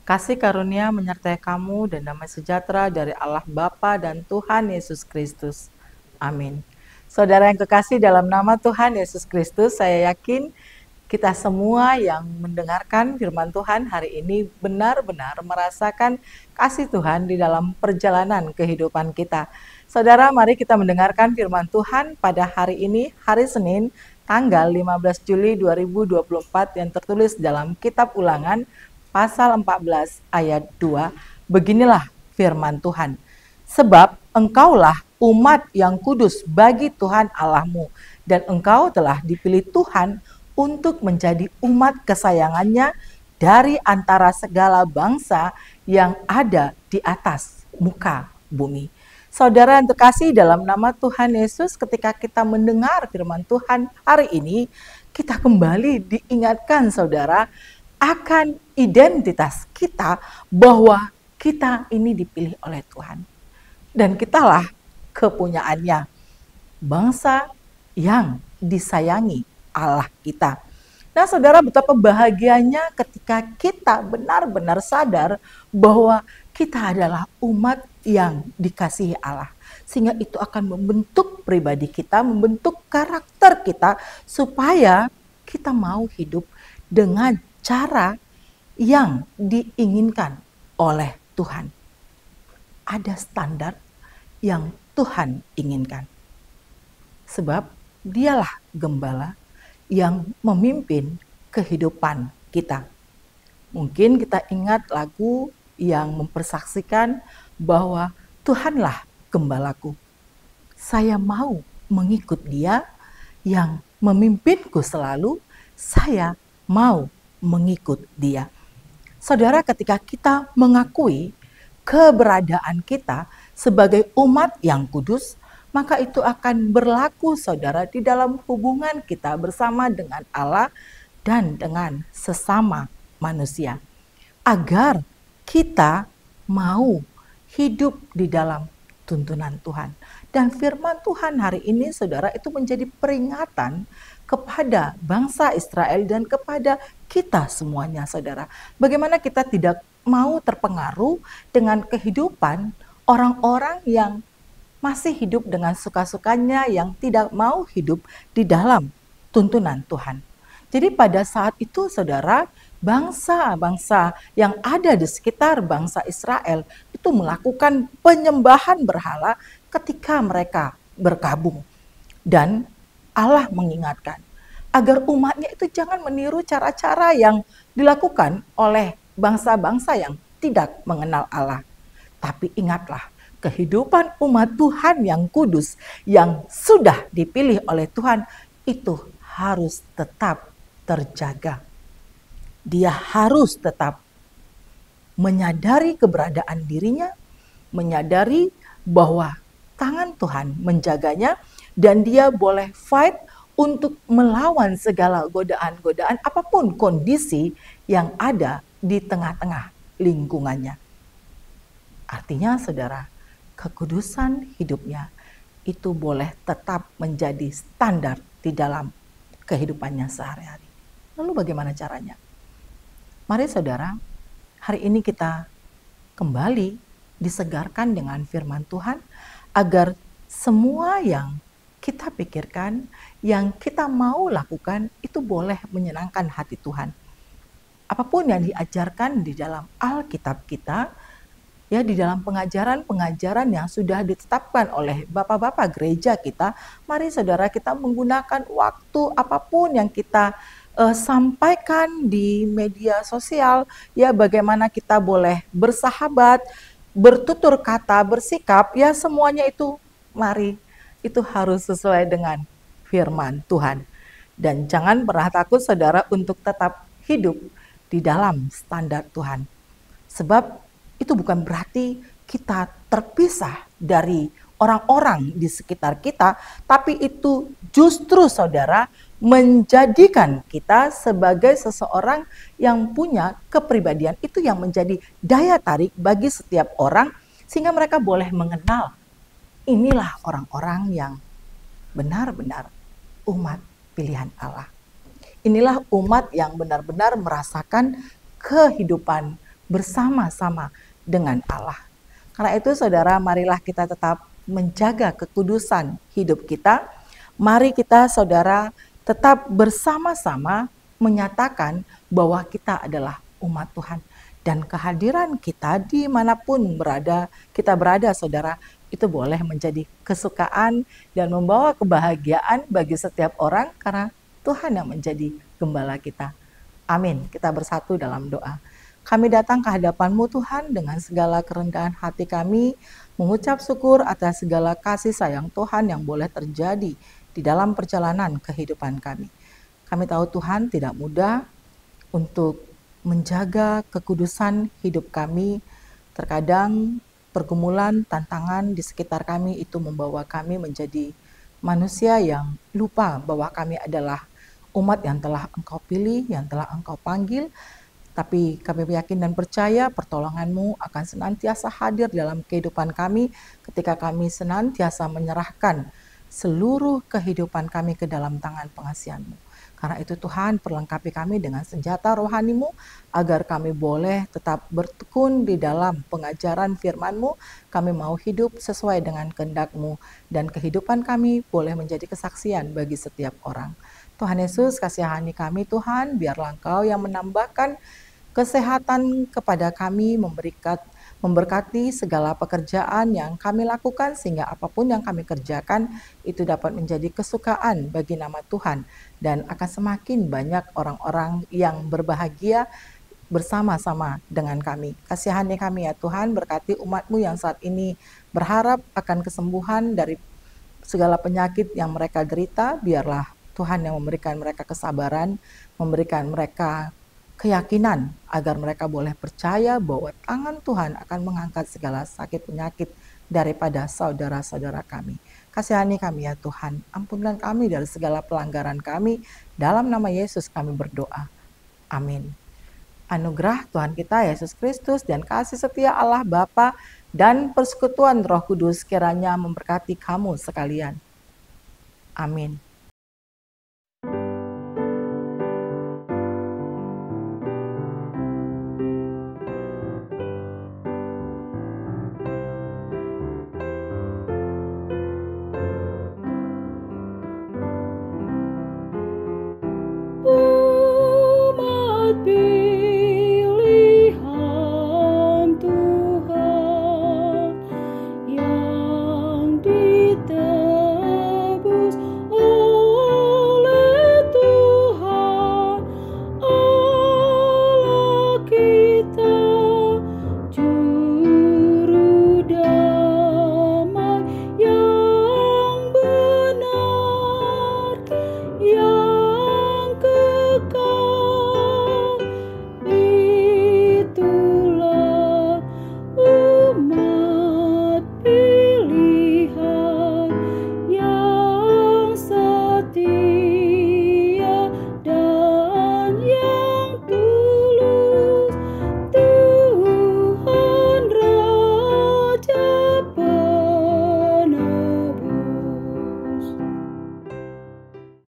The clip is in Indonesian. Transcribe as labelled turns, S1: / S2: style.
S1: Kasih karunia menyertai kamu dan damai sejahtera dari Allah Bapa dan Tuhan Yesus Kristus. Amin. Saudara yang kekasih, dalam nama Tuhan Yesus Kristus, saya yakin kita semua yang mendengarkan firman Tuhan hari ini benar-benar merasakan kasih Tuhan di dalam perjalanan kehidupan kita. Saudara, mari kita mendengarkan firman Tuhan pada hari ini, hari Senin, tanggal 15 Juli 2024 yang tertulis dalam kitab Ulangan pasal 14 ayat 2. Beginilah firman Tuhan. Sebab engkaulah umat yang kudus bagi Tuhan Allahmu, dan engkau telah dipilih Tuhan untuk menjadi umat kesayangannya dari antara segala bangsa yang ada di atas muka bumi. Saudara yang terkasih, dalam nama Tuhan Yesus, ketika kita mendengar firman Tuhan hari ini, kita kembali diingatkan saudara akan identitas kita, bahwa kita ini dipilih oleh Tuhan. Dan kitalah kepunyaannya, bangsa yang disayangi Allah kita. Nah saudara, betapa bahagianya ketika kita benar-benar sadar bahwa kita adalah umat yang dikasihi Allah. Sehingga itu akan membentuk pribadi kita, membentuk karakter kita, supaya kita mau hidup dengan cara yang diinginkan oleh Tuhan. Ada standar yang Tuhan inginkan. Sebab dialah gembala yang memimpin kehidupan kita. Mungkin kita ingat lagu yang mempersaksikan bahwa Tuhanlah gembalaku. Saya mau mengikut Dia yang memimpinku selalu, saya mau mengikut Dia. Saudara, ketika kita mengakui keberadaan kita sebagai umat yang kudus, maka itu akan berlaku saudara di dalam hubungan kita bersama dengan Allah dan dengan sesama manusia. Agar kita mau hidup di dalam tuntunan Tuhan. Dan firman Tuhan hari ini saudara itu menjadi peringatan kepada bangsa Israel dan kepada kita semuanya saudara. Bagaimana kita tidak mau terpengaruh dengan kehidupan orang-orang yang masih hidup dengan suka-sukanya, yang tidak mau hidup di dalam tuntunan Tuhan. Jadi pada saat itu saudara, bangsa-bangsa yang ada di sekitar bangsa Israel itu melakukan penyembahan berhala ketika mereka berkabung. Dan Allah mengingatkan agar umatnya itu jangan meniru cara-cara yang dilakukan oleh bangsa-bangsa yang tidak mengenal Allah. Tapi ingatlah, kehidupan umat Tuhan yang kudus, yang sudah dipilih oleh Tuhan, itu harus tetap terjaga. Dia harus tetap menyadari keberadaan dirinya, menyadari bahwa tangan Tuhan menjaganya, dan dia boleh fight untuk melawan segala godaan-godaan apapun kondisi yang ada di tengah-tengah lingkungannya. Artinya saudara, kekudusan hidupnya itu boleh tetap menjadi standar di dalam kehidupannya sehari-hari. Lalu bagaimana caranya? Mari saudara, hari ini kita kembali disegarkan dengan firman Tuhan, agar semua yang kita pikirkan, yang kita mau lakukan, itu boleh menyenangkan hati Tuhan. Apapun yang diajarkan di dalam Alkitab kita, ya, di dalam pengajaran-pengajaran yang sudah ditetapkan oleh bapak-bapak gereja kita, mari saudara kita menggunakan waktu apapun yang kita sampaikan di media sosial, ya, bagaimana kita boleh bersahabat, bertutur kata, bersikap, ya semuanya itu mari itu harus sesuai dengan firman Tuhan. Dan jangan pernah takut saudara untuk tetap hidup di dalam standar Tuhan. Sebab itu bukan berarti kita terpisah dari orang-orang di sekitar kita, tapi itu justru saudara menjadikan kita sebagai seseorang yang punya kepribadian, itu yang menjadi daya tarik bagi setiap orang, sehingga mereka boleh mengenal inilah orang-orang yang benar-benar umat pilihan Allah. Inilah umat yang benar-benar merasakan kehidupan bersama-sama dengan Allah. Karena itu saudara, marilah kita tetap menjaga kekudusan hidup kita. Mari kita saudara tetap bersama-sama menyatakan bahwa kita adalah umat Tuhan. Dan kehadiran kita dimanapun kita berada saudara, itu boleh menjadi kesukaan dan membawa kebahagiaan bagi setiap orang karena Tuhan yang menjadi gembala kita. Amin. Kita bersatu dalam doa. Kami datang ke hadapan-Mu Tuhan dengan segala kerendahan hati kami, mengucap syukur atas segala kasih sayang Tuhan yang boleh terjadi di dalam perjalanan kehidupan kami. Kami tahu Tuhan tidak mudah untuk menjaga kekudusan hidup kami. Terkadang pergumulan, tantangan di sekitar kami itu membawa kami menjadi manusia yang lupa bahwa kami adalah umat yang telah Engkau pilih, yang telah Engkau panggil. Tapi kami yakin dan percaya pertolongan-Mu akan senantiasa hadir dalam kehidupan kami ketika kami senantiasa menyerahkan seluruh kehidupan kami ke dalam tangan pengasihan-Mu. Karena itu Tuhan, perlengkapi kami dengan senjata rohani-Mu agar kami boleh tetap bertekun di dalam pengajaran firman-Mu. Kami mau hidup sesuai dengan kehendak-Mu dan kehidupan kami boleh menjadi kesaksian bagi setiap orang. Tuhan Yesus, kasihani kami Tuhan, biarlah Engkau yang menambahkan kesehatan kepada kami, memberkati segala pekerjaan yang kami lakukan sehingga apapun yang kami kerjakan itu dapat menjadi kesukaan bagi nama Tuhan dan akan semakin banyak orang-orang yang berbahagia bersama-sama dengan kami. Kasihani kami ya Tuhan, berkati umat-Mu yang saat ini berharap akan kesembuhan dari segala penyakit yang mereka derita. Biarlah Tuhan yang memberikan mereka kesabaran, memberikan mereka keyakinan agar mereka boleh percaya bahwa tangan Tuhan akan mengangkat segala sakit penyakit daripada saudara-saudara kami. Kasihani kami ya Tuhan, ampunkan kami dari segala pelanggaran kami. Dalam nama Yesus kami berdoa. Amin. Anugerah Tuhan kita Yesus Kristus dan kasih setia Allah Bapa dan persekutuan Roh Kudus kiranya memberkati kamu sekalian. Amin.